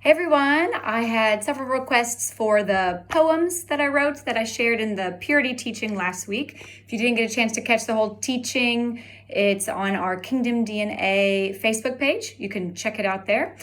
Hey everyone, I had several requests for the poems that I wrote that I shared in the purity teaching last week. If you didn't get a chance to catch the whole teaching, it's on our Kingdom DNA Facebook page. You can check it out there.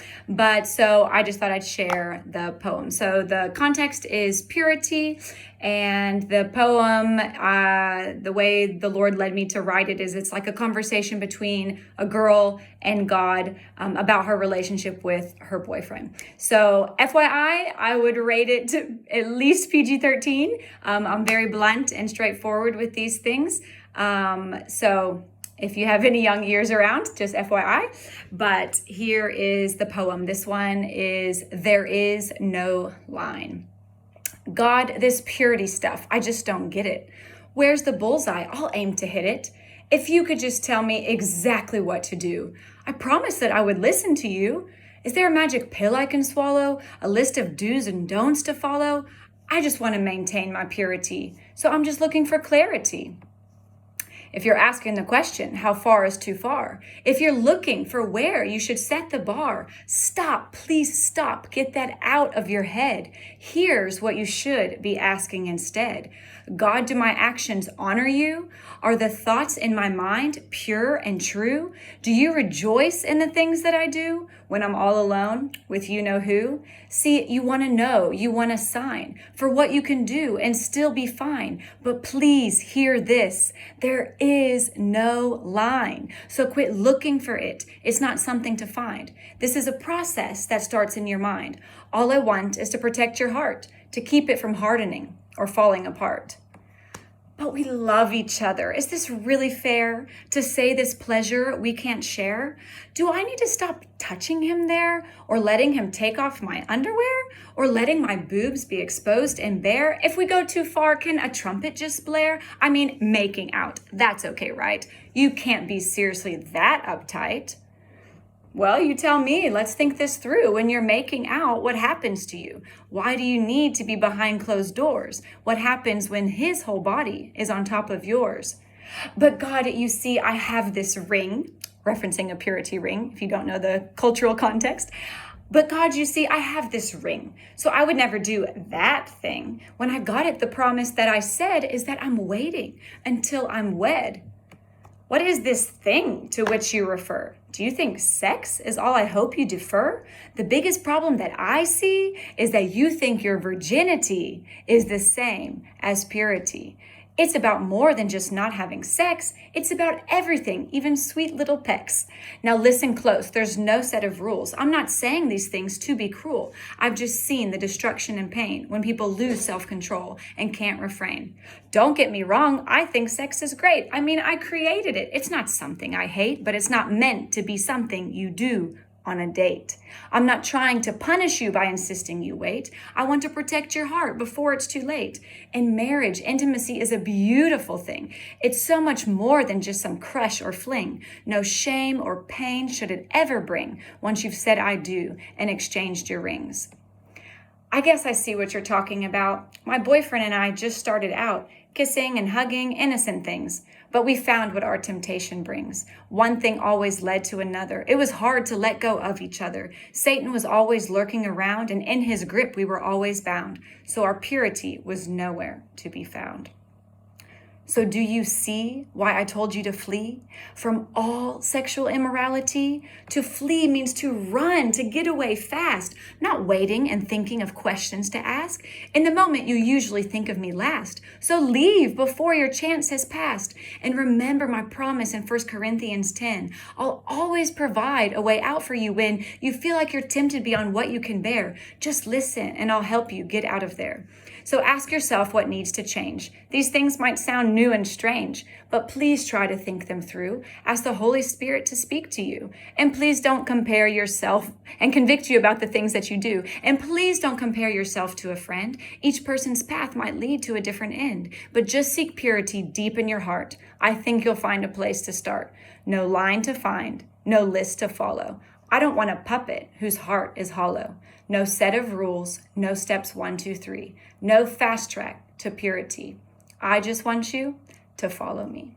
So I just thought I'd share the poem. So the context is purity, and the poem, the way the Lord led me to write it is it's like a conversation between a girl and God about her relationship with her boyfriend. So FYI, I would rate it to at least PG-13. I'm very blunt and straightforward with these things. So if you have any young ears around, just FYI. But here is the poem. This one is There Is No Line. God, this purity stuff, I just don't get it. Where's the bullseye? I'll aim to hit it. If you could just tell me exactly what to do, I promise that I would listen to you. Is there a magic pill I can swallow? A list of do's and don'ts to follow? I just want to maintain my purity, so I'm just looking for clarity. If you're asking the question, how far is too far? If you're looking for where you should set the bar, stop, please stop. Get that out of your head. Here's what you should be asking instead. God, do my actions honor you? Are the thoughts in my mind pure and true? Do you rejoice in the things that I do when I'm all alone with you know who? See, you want to know, you want a sign for what you can do and still be fine. But please hear this. There is no line. So quit looking for it. It's not something to find. This is a process that starts in your mind. All I want is to protect your heart, to keep it from hardening or falling apart. But we love each other. Is this really fair to say this pleasure we can't share? Do I need to stop touching him there, or letting him take off my underwear, or letting my boobs be exposed and bare? If we go too far, can a trumpet just blare? I mean, making out, that's okay, right? You can't be seriously that uptight. Well, you tell me, let's think this through. When you're making out, what happens to you? Why do you need to be behind closed doors? What happens when his whole body is on top of yours? But God, you see, I have this ring, referencing a purity ring, if you don't know the cultural context. But God, you see, I have this ring, so I would never do that thing. When I got it, the promise that I said is that I'm waiting until I'm wed. What is this thing to which you refer? Do you think sex is all I hope you defer? The biggest problem that I see is that you think your virginity is the same as purity. It's about more than just not having sex. It's about everything, even sweet little pecks. Now listen close. There's no set of rules. I'm not saying these things to be cruel. I've just seen the destruction and pain when people lose self-control and can't refrain. Don't get me wrong. I think sex is great. I mean, I created it. It's not something I hate, but it's not meant to be something you do on a date. I'm not trying to punish you by insisting you wait. I want to protect your heart before it's too late. In marriage, intimacy is a beautiful thing. It's so much more than just some crush or fling. No shame or pain should it ever bring once you've said I do and exchanged your rings. I guess I see what you're talking about. My boyfriend and I just started out, kissing and hugging, innocent things. But we found what our temptation brings. One thing always led to another. It was hard to let go of each other. Satan was always lurking around, and in his grip we were always bound. So our purity was nowhere to be found. So do you see why I told you to flee from all sexual immorality? To flee means to run, to get away fast, not waiting and thinking of questions to ask. In the moment, you usually think of me last. So leave before your chance has passed. And remember my promise in 1 Corinthians 10. I'll always provide a way out for you when you feel like you're tempted beyond what you can bear. Just listen and I'll help you get out of there. So ask yourself what needs to change. These things might sound new and strange, but please try to think them through. Ask the Holy Spirit to speak to you. And please don't compare yourself and convict you about the things that you do. And please don't compare yourself to a friend. Each person's path might lead to a different end, but just seek purity deep in your heart. I think you'll find a place to start. No line to find, no list to follow. I don't want a puppet whose heart is hollow. No set of rules, no steps 1, 2, 3. No fast track to purity. I just want you to follow me.